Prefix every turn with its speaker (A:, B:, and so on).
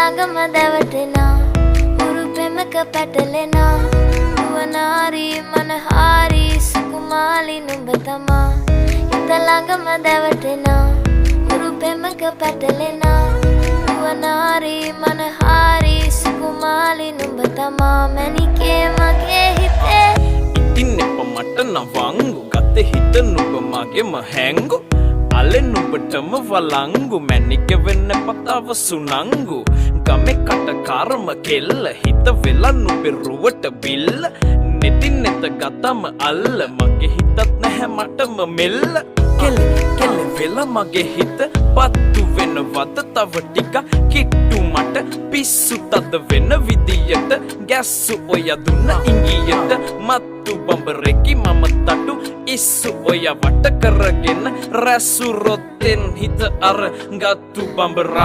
A: ළඟම දැවටෙනා උරු පෙමක පැටලෙනා නුවනාරි මනහාරි සුකුමාලි නුඹ තමා හිත ළඟම දැවටෙනා උරු පෙමක පැටලෙනා නුවනාරි මනහාරි සුකුමාලි නුඹ තමා මැනිකේ මගේ හිතේ
B: ඉතින් එප මට නවංගු ගත හිත නුඹ මගේම හැංගු අලෙන් නුඹටම වලංගු මැනික වෙන්න පතාව සුනංගු ගමේ කටකාරම කෙල්ල හිත වෙලා නුඹේ රුවට බිල්ල නෙතින් නෙත ගතම අල්ල මගේ හිතත් නැහැ මටම මෙල්ල කෙල කෙල වෙලා මගේ හිත පත්තු වෙනවද තව ටික කිට්ටු මට පිස්සු තද වෙන විදියට ගැස්සු ඔය දුන්න ඉංගියට මත්තු බඹරෙකි මම තටු ඉස්සු ඔය වට කරගෙන රැසු රොත්තෙන් හිත අර ගත්තු බඹරා